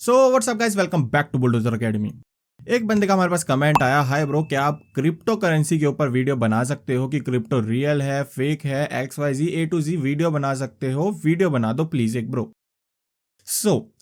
So what's up guys, welcome back to bulldozer academy. एक बंदे का हमारे पास कमेंट आया, हाय ब्रो, क्या आप क्रिप्टो करेंसी के ऊपर वीडियो बना सकते हो कि क्रिप्टो रियल है, फेक है, XYZ A to Z video बना सकते हो, वीडियो बना दो प्लीज एक ब्रो।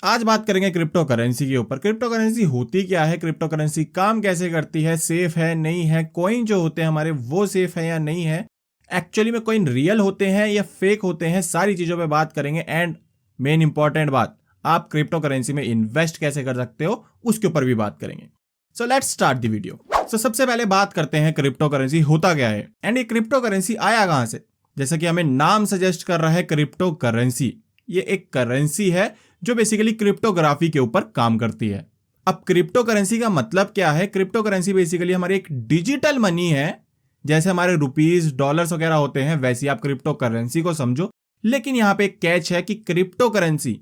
आज बात करेंगे क्रिप्टो करेंसी के ऊपर। क्रिप्टो करेंसी होती क्या है, क्रिप्टो करेंसी काम कैसे करती है, सेफ है नहीं है, कॉइन जो होते हैं हमारे वो सेफ है या नहीं है, एक्चुअली में कॉइन रियल होते हैं या फेक होते हैं, सारी चीजों पे बात करेंगे। एंड मेन इंपॉर्टेंट बात, आप क्रिप्टो करेंसी में इन्वेस्ट कैसे कर सकते हो उसके ऊपर भी बात करेंगे। So let's start the video. सबसे पहले बात करते हैं क्रिप्टो करेंसी होता क्या है एंड ये क्रिप्टो करेंसी आया कहां से। जैसा कि हमें नाम सजेस्ट कर रहा है क्रिप्टो करेंसी, ये एक करेंसी है जो बेसिकली क्रिप्टोग्राफी के ऊपर काम करती है। अब क्रिप्टो करेंसी का मतलब क्या है? क्रिप्टो करेंसी बेसिकली हमारी एक डिजिटल मनी है, जैसे हमारे रुपीज डॉलर्स वगैरह होते हैं वैसे आप क्रिप्टो करेंसी को समझो। लेकिन यहां पे एक कैच है कि क्रिप्टो करेंसी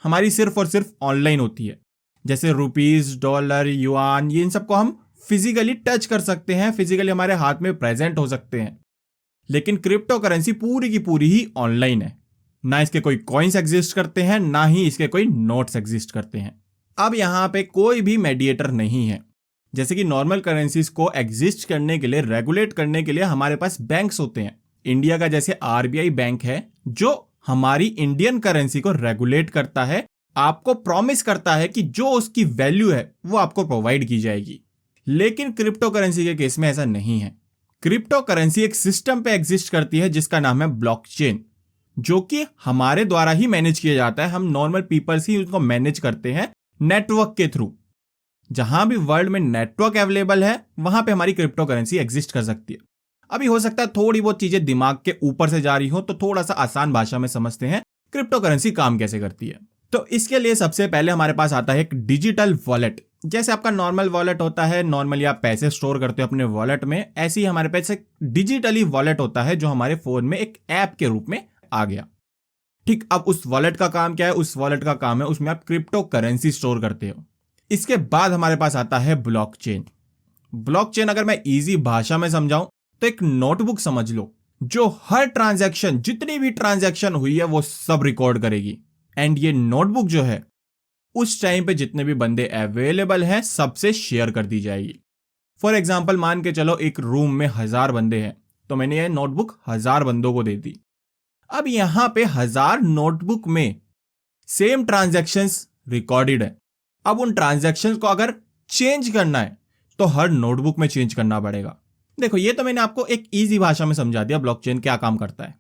हमारी सिर्फ और सिर्फ ऑनलाइन होती है। जैसे रुपीज, डॉलर, युआन, ये इन सबको हम फिजिकली टच कर सकते हैं, फिजिकली हमारे हाथ में प्रेजेंट हो सकते हैं। लेकिन क्रिप्टो करेंसी पूरी की पूरी ही ऑनलाइन है। ना इसके कोई कॉइन्स एग्जिस्ट करते हैं, ना ही इसके कोई नोट्स एग्जिस्ट करते हैं। अब यहां पे कोई भी मेडिएटर नहीं है। जैसे कि नॉर्मल करेंसीज को एग्जिस्ट करने के लिए, रेगुलेट करने के लिए हमारे पास बैंक्स होते हैं। इंडिया का जैसे RBI बैंक है जो हमारी इंडियन करेंसी को रेगुलेट करता है, आपको प्रॉमिस करता है कि जो उसकी वैल्यू है वो आपको प्रोवाइड की जाएगी। लेकिन क्रिप्टो करेंसी के केस में ऐसा नहीं है। क्रिप्टो करेंसी एक सिस्टम पे एग्जिस्ट करती है जिसका नाम है ब्लॉकचेन, जो कि हमारे द्वारा ही मैनेज किया जाता है। हम नॉर्मल पीपल्स ही उसको मैनेज करते हैं नेटवर्क के थ्रू। जहां भी वर्ल्ड में नेटवर्क अवेलेबल है वहां पे हमारी क्रिप्टो करेंसी एग्जिस्ट कर सकती है। अभी हो सकता है थोड़ी बहुत चीजें दिमाग के ऊपर से जा रही हो, तो थोड़ा सा आसान भाषा में समझते हैं क्रिप्टो करेंसी काम कैसे करती है। तो इसके लिए सबसे पहले हमारे पास आता है एक डिजिटल वॉलेट। जैसे आपका नॉर्मल वॉलेट होता है, नॉर्मली आप पैसे स्टोर करते हो अपने वॉलेट में, ऐसे ही हमारे पास एक डिजिटली वॉलेट होता है जो हमारे फोन में एक ऐप के रूप में आ गया। ठीक, अब उस वॉलेट का काम क्या है? उस वॉलेट का काम है उसमें आप क्रिप्टो करेंसी स्टोर करते हो। इसके बाद हमारे पास आता है ब्लॉकचेन। ब्लॉकचेन अगर मैं इजी भाषा में समझाऊं तो एक नोटबुक समझ लो, जो हर ट्रांजैक्शन, जितनी भी ट्रांजैक्शन हुई है वो सब रिकॉर्ड करेगी। एंड ये नोटबुक जो है उस टाइम पे जितने भी बंदे अवेलेबल हैं सबसे शेयर कर दी जाएगी। फॉर एग्जाम्पल मान के चलो एक रूम में 1000 बंदे हैं, तो मैंने ये नोटबुक 1000 बंदों को दे दी। अब यहां पे 1000 नोटबुक में सेम ट्रांजैक्शंस रिकॉर्डेड है। अब उन ट्रांजैक्शंस को अगर चेंज करना है तो हर नोटबुक में चेंज करना पड़ेगा। देखो, ये तो मैंने आपको एक इजी भाषा में समझा दिया ब्लॉकचेन क्या काम करता है।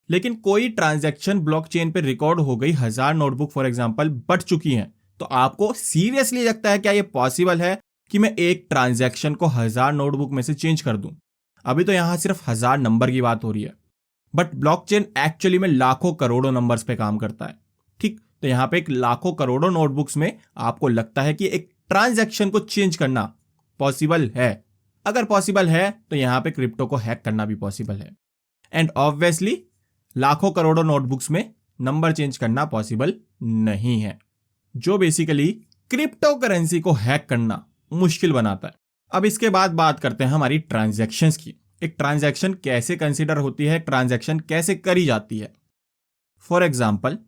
लेकिन कोई ट्रांजैक्शन ब्लॉकचेन पे रिकॉर्ड हो गई, 1000 नोटबुक फॉर एग्जांपल बट चुकी हैं, तो आपको सीरियसली लगता है क्या ये पॉसिबल है कि मैं एक ट्रांजैक्शन को 1000 नोटबुक में से चेंज कर दूं? अभी तो यहां सिर्फ 1000 नंबर की बात हो रही है, बट ब्लॉकचेन एक्चुअली में लाखों करोड़ों नंबर्स पे काम करता है। ठीक, तो यहां पे एक लाखों करोड़ों नोटबुक्स में आपको लगता है कि एक ट्रांजैक्शन को चेंज करना पॉसिबल है? अगर पॉसिबल है तो यहां पे क्रिप्टो को हैक करना भी पॉसिबल है। एंड ऑब्वियसली लाखों करोड़ों नोटबुक्स में नंबर चेंज करना पॉसिबल नहीं है, जो बेसिकली क्रिप्टो करेंसी को हैक करना मुश्किल बनाता है। अब इसके बाद बात करते हैं हमारी ट्रांजैक्शंस की। एक ट्रांजैक्शन कैसे कंसीडर होती है, ट्रांजैक्शन कैसे करी जाती है। फॉर एग्जाम्पल,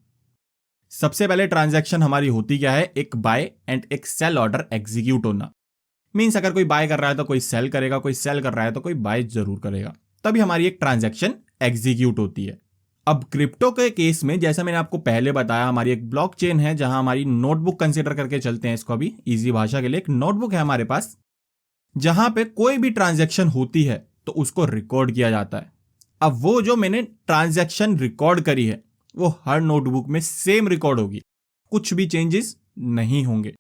सबसे पहले ट्रांजैक्शन हमारी होती क्या है? एक बाय एंड एक सेल ऑर्डर एग्जीक्यूट होना। मीन्स अगर कोई बाय कर रहा है तो कोई सेल करेगा, कोई सेल कर रहा है तो कोई बाय जरूर करेगा, तभी हमारी एक ट्रांजैक्शन एग्जीक्यूट होती है। अब क्रिप्टो के केस में जैसा मैंने आपको पहले बताया, हमारी एक ब्लॉकचेन है जहां हमारी नोटबुक कंसीडर करके चलते हैं इसको। अभी इजी भाषा के लिए एक नोटबुक है हमारे पास, जहां पे कोई भी ट्रांजैक्शन होती है तो उसको रिकॉर्ड किया जाता है। अब वो जो मैंने ट्रांजैक्शन रिकॉर्ड करी है वो हर नोटबुक में सेम रिकॉर्ड होगी, कुछ भी चेंजेस नहीं होंगे।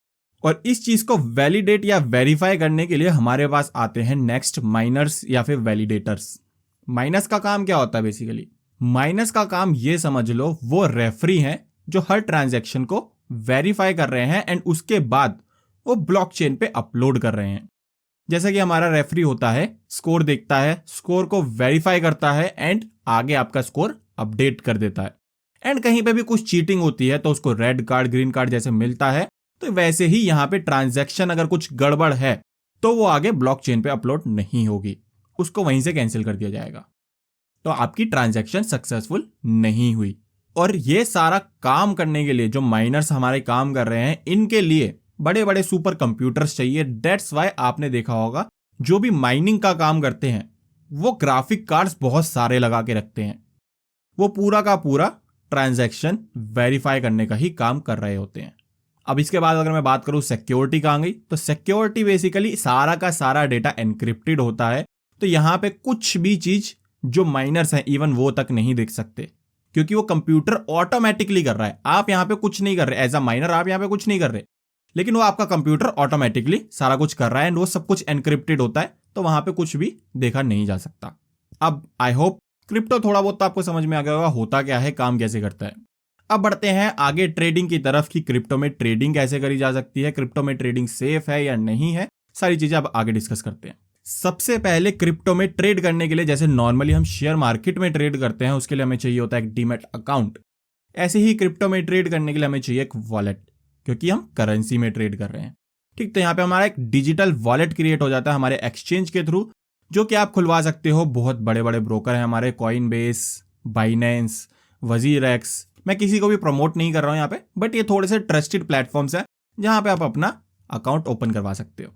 और इस चीज को वैलिडेट या वेरीफाई करने के लिए हमारे पास आते हैं नेक्स्ट माइनर्स या फिर वैलिडेटर्स। माइनस का काम क्या होता है? बेसिकली माइनस का काम ये समझ लो, वो रेफरी हैं जो हर ट्रांजैक्शन को वेरीफाई कर रहे हैं एंड उसके बाद वो ब्लॉकचेन पे अपलोड कर रहे हैं। जैसा कि हमारा रेफरी होता है, स्कोर देखता है, स्कोर को वेरीफाई करता है एंड आगे आपका स्कोर अपडेट कर देता है। एंड कहीं पे भी कुछ चीटिंग होती है तो उसको रेड कार्ड, ग्रीन कार्ड जैसे मिलता है, तो वैसे ही यहां पे ट्रांजैक्शन अगर कुछ गड़बड़ है तो वो आगे ब्लॉकचेन पे अपलोड नहीं होगी, उसको वहीं से कैंसिल कर दिया जाएगा। तो आपकी ट्रांजैक्शन सक्सेसफुल नहीं हुई। और ये सारा काम करने के लिए जो माइनर्स हमारे काम कर रहे हैं, इनके लिए बड़े बड़े सुपर कंप्यूटर्स चाहिए। दैट्स वाई आपने देखा होगा जो भी माइनिंग का काम करते हैं वो ग्राफिक कार्ड्स बहुत सारे लगा के रखते हैं। वो पूरा का पूरा ट्रांजैक्शन वेरीफाई करने का ही काम कर रहे होते हैं। अब इसके बाद अगर मैं बात करूं सिक्योरिटी कहाँ गई, तो सिक्योरिटी बेसिकली सारा का सारा डेटा एनक्रिप्टेड होता है। तो यहां पे कुछ भी चीज जो माइनर्स हैं इवन वो तक नहीं देख सकते, क्योंकि वो कंप्यूटर ऑटोमेटिकली कर रहा है। आप यहां पे कुछ नहीं कर रहे, एज अ माइनर आप यहां पे कुछ नहीं कर रहे, लेकिन वो आपका कंप्यूटर ऑटोमेटिकली सारा कुछ कर रहा है एंड वो सब कुछ एनक्रिप्टेड होता है, तो वहां पे कुछ भी देखा नहीं जा सकता। अब आई होप क्रिप्टो थोड़ा बहुत तो आपको समझ में आ गया होगा होता क्या है, काम कैसे करता है। अब बढ़ते हैं आगे ट्रेडिंग की तरफ कि क्रिप्टो में ट्रेडिंग कैसे करी जा सकती है, क्रिप्टो में ट्रेडिंग सेफ है या नहीं है, सारी चीजें अब आगे डिस्कस करते हैं। सबसे पहले क्रिप्टो में ट्रेड करने के लिए जैसे नॉर्मली हम शेयर मार्केट में ट्रेड करते हैं उसके लिए हमें चाहिए होता है एक डीमैट अकाउंट। ऐसे ही क्रिप्टो में ट्रेड करने के लिए हमें चाहिए एक वॉलेट, क्योंकि हम करेंसी में ट्रेड कर रहे हैं। ठीक, तो यहाँ पे हमारा एक डिजिटल वॉलेट क्रिएट हो जाता है हमारे एक्सचेंज के थ्रू, जो कि आप खुलवा सकते हो। बहुत बड़े बड़े ब्रोकर हैं हमारे, कॉइनबेस, बाइनेंस, वजीरएक्स। मैं किसी को भी प्रमोट नहीं कर रहा हूं यहाँ पे, बट ये थोड़े से ट्रस्टेड प्लेटफॉर्म्स हैं जहां पे आप अपना अकाउंट ओपन करवा सकते हो।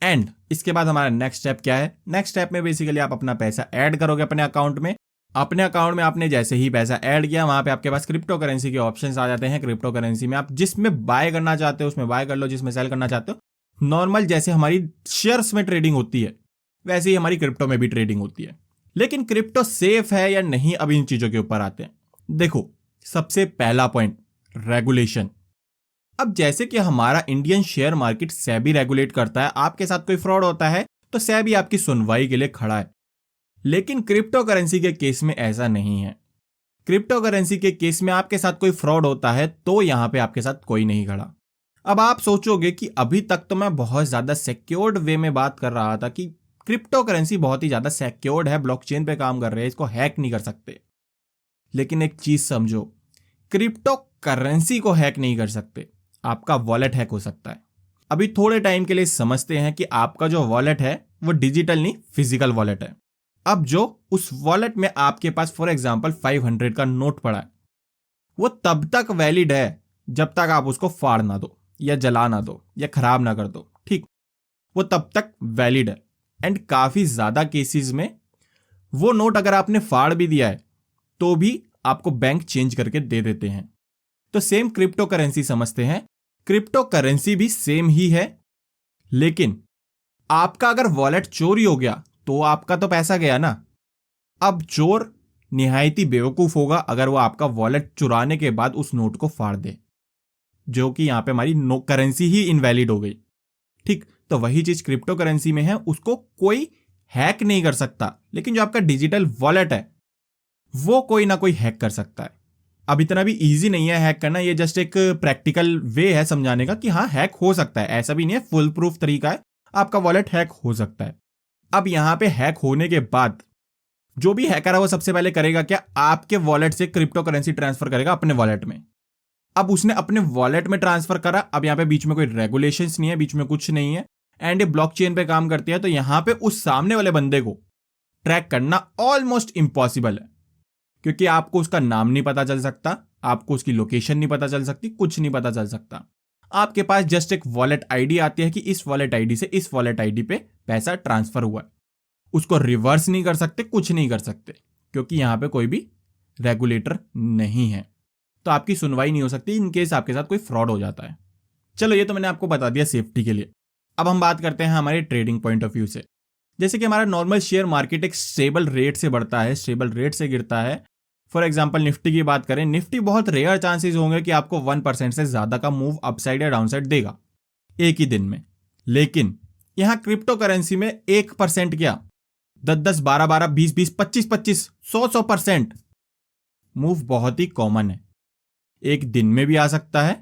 एंड इसके बाद हमारा नेक्स्ट स्टेप क्या है, नेक्स्ट स्टेप में बेसिकली आप अपना पैसा ऐड करोगे अपने अकाउंट में। अपने अकाउंट में आपने जैसे ही पैसा ऐड किया, वहां पे आपके पास क्रिप्टो करेंसी के ऑप्शंस आ जाते हैं। क्रिप्टो करेंसी में आप जिसमें बाय करना चाहते हो उसमें बाय कर लो, जिसमें सेल करना चाहते हो नॉर्मल जैसे हमारी शेयर्स में ट्रेडिंग होती है वैसे ही हमारी क्रिप्टो में भी ट्रेडिंग होती है। लेकिन क्रिप्टो सेफ है या नहीं, अब इन चीजों के ऊपर आते हैं। देखो, सबसे पहला पॉइंट, रेगुलेशन। अब जैसे कि हमारा Indian share market SEBI regulate करता है, आपके साथ कोई फ्रॉड होता है तो सेबी आपकी सुनवाई के लिए खड़ा है। लेकिन क्रिप्टो करेंसी के केस में ऐसा नहीं है। क्रिप्टो करेंसी के केस में आपके साथ कोई फ्रॉड होता है तो यहां पे आपके साथ कोई नहीं खड़ा। अब आप सोचोगे कि अभी तक तो मैं बहुत ज्यादा सिक्योर्ड वे में बात कर रहा था कि क्रिप्टो करेंसी बहुत ही ज्यादा सिक्योर्ड है, ब्लॉकचेन पे काम कर रहे हैं, इसको हैक नहीं कर सकते। लेकिन एक चीज समझो, क्रिप्टो करेंसी को हैक नहीं कर सकते, आपका वॉलेट हैक हो सकता है। अभी थोड़े टाइम के लिए समझते हैं कि आपका जो वॉलेट है वो डिजिटल नहीं फिजिकल वॉलेट है। अब जो उस वॉलेट में आपके पास फॉर एग्जांपल 500 का नोट पड़ा है, वो तब तक वैलिड है जब तक आप उसको फाड़ ना दो या जला ना दो या खराब ना कर दो। ठीक, वो तब तक वैलिड है। एंड काफी ज्यादा केसेस में वो नोट अगर आपने फाड़ भी दिया है तो भी आपको बैंक चेंज करके दे देते हैं। तो सेम क्रिप्टो करेंसी समझते हैं, क्रिप्टो करेंसी भी सेम ही है। लेकिन आपका अगर वॉलेट चोरी हो गया तो आपका तो पैसा गया ना। अब चोर निहायती बेवकूफ होगा अगर वो आपका वॉलेट चुराने के बाद उस नोट को फाड़ दे, जो कि यहां पे हमारी करेंसी ही इनवैलिड हो गई। ठीक, तो वही चीज क्रिप्टो करेंसी में है, उसको कोई हैक नहीं कर सकता, लेकिन जो आपका डिजिटल वॉलेट है वो कोई ना कोई हैक कर सकता है। अब इतना भी इजी नहीं है हैक करना, ये जस्ट एक प्रैक्टिकल वे है समझाने का कि हाँ हैक हो सकता है। ऐसा भी नहीं है, फुल प्रूफ तरीका है, आपका वॉलेट हैक हो सकता है। अब यहां पे हैक होने के बाद जो भी हैकर है वो सबसे पहले करेगा क्या, आपके वॉलेट से क्रिप्टो करेंसी ट्रांसफर करेगा अपने वॉलेट में। अब उसने अपने वॉलेट में ट्रांसफर करा, अब यहां पे बीच में कोई रेगुलेशंस नहीं है, बीच में कुछ नहीं है, एंड ये ब्लॉकचेन पे काम करती है। तो यहां पे उस सामने वाले बंदे को ट्रैक करना ऑलमोस्ट इम्पॉसिबल है, क्योंकि आपको उसका नाम नहीं पता चल सकता, आपको उसकी लोकेशन नहीं पता चल सकती, कुछ नहीं पता चल सकता। आपके पास जस्ट एक वॉलेट आईडी आती है कि इस वॉलेट आईडी से इस वॉलेट आईडी पे पैसा ट्रांसफर हुआ है। उसको रिवर्स नहीं कर सकते, कुछ नहीं कर सकते, क्योंकि यहां पे कोई भी रेगुलेटर नहीं है। तो आपकी सुनवाई नहीं हो सकती इन केस आपके साथ कोई फ्रॉड हो जाता है। चलो, ये तो मैंने आपको बता दिया सेफ्टी के लिए। अब हम बात करते हैं हमारे ट्रेडिंग पॉइंट ऑफ व्यू से। जैसे कि हमारा नॉर्मल शेयर मार्केट एक स्टेबल रेट से बढ़ता है, स्टेबल रेट से गिरता है। फॉर एग्जांपल निफ्टी की बात करें, निफ्टी बहुत रेयर चांसेस होंगे कि आपको 1% से ज्यादा का मूव अपसाइड या डाउनसाइड देगा एक ही दिन में। लेकिन यहां क्रिप्टो करेंसी में 1% क्या 10-10, 12-12, 20-20, 25-25, 100% मूव बहुत ही कॉमन है। एक दिन में भी आ सकता है,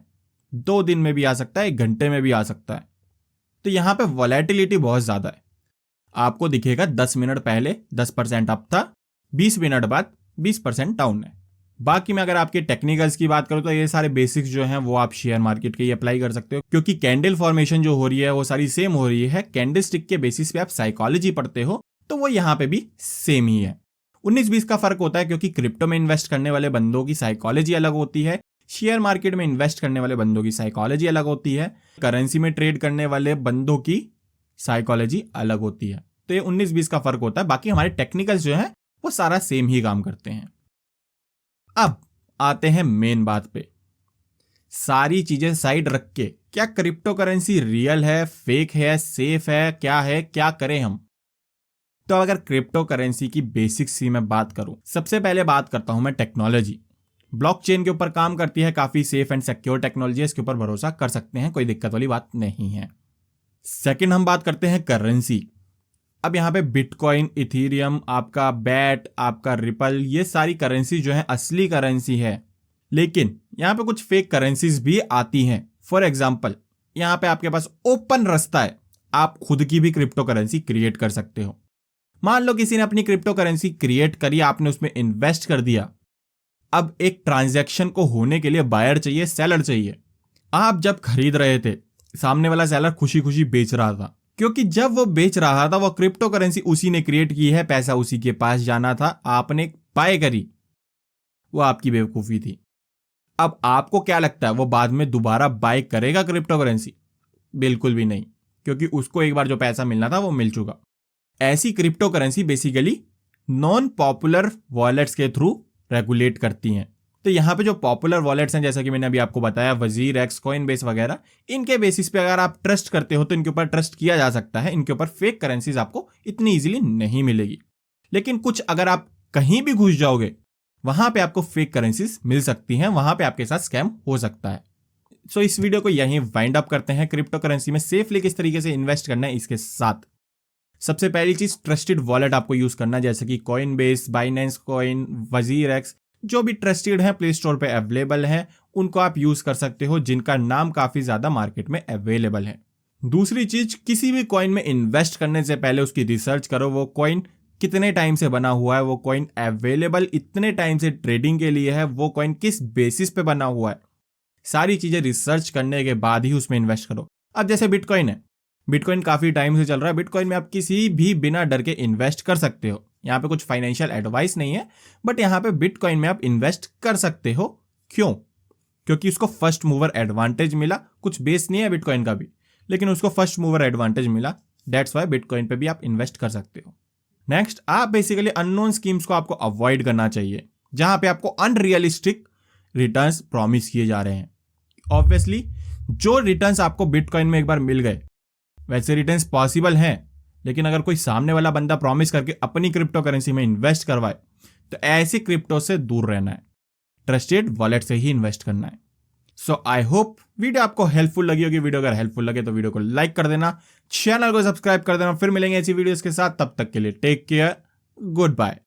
2 दिन में भी आ सकता है, 1 घंटे में भी आ सकता है। तो यहां पे वॉलेटिलिटी बहुत ज्यादा है। आपको दिखेगा 10 मिनट पहले 10% अप था, 20 मिनट बाद 20% डाउन है। बाकी में अगर आपके टेक्निकल्स की बात करूं तो ये सारे बेसिक्स जो हैं वो आप शेयर मार्केट के ही अप्लाई कर सकते हो, क्योंकि कैंडल फॉर्मेशन जो हो रही है वो सारी सेम हो रही है। कैंडल स्टिक के बेसिस पे आप साइकोलॉजी पढ़ते हो तो वो यहां पे भी सेम ही है। 19-20 का फर्क होता है क्योंकि क्रिप्टो में इन्वेस्ट करने वाले बंदों की साइकोलॉजी अलग होती है, शेयर मार्केट में इन्वेस्ट करने वाले बंदों की साइकोलॉजी अलग होती है, करेंसी में ट्रेड करने वाले बंदों की साइकोलॉजी अलग होती है। तो ये 19-20 का फर्क होता है। बाकी हमारे टेक्निकल्स जो है वो सारा सेम ही काम करते हैं। अब आते हैं मेन बात पे। सारी चीजें साइड रख के, क्या क्रिप्टो करेंसी रियल है, फेक है, सेफ है, क्या करें हम? तो अगर क्रिप्टो करेंसी की बेसिक्स की मैं बात करूं, सबसे पहले बात करता हूं मैं टेक्नोलॉजी। ब्लॉकचेन के ऊपर काम करती है, काफी सेफ एंड सिक्योर टेक्नोलॉजी है, इसके ऊपर भरोसा कर सकते हैं, कोई दिक्कत वाली बात नहीं है। सेकंड हम बात करते हैं करेंसी। अब यहां पे बिटकॉइन, इथीरियम, आपका बैट, आपका रिपल, ये सारी करेंसी जो है असली करेंसी है। लेकिन यहां पे कुछ फेक करेंसीज भी आती हैं। फॉर एग्जांपल, यहां पे आपके पास ओपन रास्ता है, आप खुद की भी क्रिप्टो करेंसी क्रिएट कर सकते हो। मान लो किसी ने अपनी क्रिप्टो करेंसी क्रिएट करी, आपने उसमें इन्वेस्ट कर दिया। अब एक ट्रांजैक्शन को होने के लिए बायर चाहिए, सेलर चाहिए। आप जब खरीद रहे थे, सामने वाला सेलर खुशी खुशी बेच रहा था, क्योंकि जब वो बेच रहा था वो क्रिप्टो करेंसी उसी ने क्रिएट की है, पैसा उसी के पास जाना था, आपने बाय करी, वो आपकी बेवकूफी थी। अब आपको क्या लगता है वो बाद में दोबारा बाय करेगा क्रिप्टो करेंसी? बिल्कुल भी नहीं, क्योंकि उसको एक बार जो पैसा मिलना था वो मिल चुका। ऐसी crypto currency basically non popular wallets के थ्रू रेगुलेट करती हैं। तो यहां पे जो पॉपुलर वॉलेट्स हैं, जैसा कि मैंने अभी आपको बताया, वजीर, एक्स, कॉइनबेस वगैरह, इनके बेसिस पे अगर आप ट्रस्ट करते हो तो इनके ऊपर ट्रस्ट किया जा सकता है। इनके ऊपर फेक करेंसीज आपको इतनी इजीली नहीं मिलेगी। लेकिन कुछ अगर आप कहीं भी घुस जाओगे, वहां पे आपको फेक करेंसीज मिल सकती हैं, वहां पे आपके साथ स्कैम हो सकता है। सो इस वीडियो को यहीं वाइंड अप करते हैं। क्रिप्टो करेंसी में सेफली किस तरीके से इन्वेस्ट करना है इसके साथ सबसे पहली चीज, ट्रस्टेड वॉलेट आपको यूज करना है, जैसे कि कॉइनबेस, बाइनेंस कॉइन, वजीर एक्स, जो भी ट्रस्टेड है, प्ले स्टोर पे अवेलेबल है, उनको आप यूज कर सकते हो, जिनका नाम काफी ज्यादा मार्केट में अवेलेबल है। दूसरी चीज, किसी भी कॉइन में इन्वेस्ट करने से पहले उसकी रिसर्च करो, वो कॉइन कितने टाइम से बना हुआ है, वो कॉइन अवेलेबल इतने टाइम से ट्रेडिंग के लिए है, वो कॉइन किस बेसिस पे बना हुआ है, सारी चीजें रिसर्च करने के बाद ही उसमें इन्वेस्ट करो। अब जैसे बिटकॉइन है, बिटकॉइन काफी टाइम से चल रहा है, बिटकॉइन में आप किसी भी बिना डर के इन्वेस्ट कर सकते हो। यहाँ पे कुछ फाइनेंशियल एडवाइस नहीं है, बट यहाँ पे बिटकॉइन में आप इन्वेस्ट कर सकते हो। क्यों? क्योंकि उसको फर्स्ट मूवर एडवांटेज मिला। कुछ बेस नहीं है बिटकॉइन का भी, लेकिन उसको फर्स्ट मूवर एडवांटेज मिला, दैट्स वाई बिटकॉइन पे भी आप इन्वेस्ट कर सकते हो। नेक्स्ट, आप बेसिकली अननोन स्कीम्स को आपको अवॉइड करना चाहिए, जहां पे आपको अनरियलिस्टिक रिटर्न्स प्रॉमिस किए जा रहे हैं। ऑब्वियसली जो रिटर्न्स आपको बिटकॉइन में एक बार मिल गए, वैसे रिटर्न्स पॉसिबल हैं, लेकिन अगर कोई सामने वाला बंदा प्रॉमिस करके अपनी क्रिप्टो करेंसी में इन्वेस्ट करवाए, तो ऐसी क्रिप्टो से दूर रहना है, ट्रस्टेड वॉलेट से ही इन्वेस्ट करना है। सो आई होप वीडियो आपको हेल्पफुल लगी होगी। वीडियो अगर हेल्पफुल लगे तो वीडियो को लाइक कर देना, चैनल को सब्सक्राइब कर देना। फिर मिलेंगे ऐसी वीडियोस के साथ, तब तक के लिए टेक केयर, गुड बाय।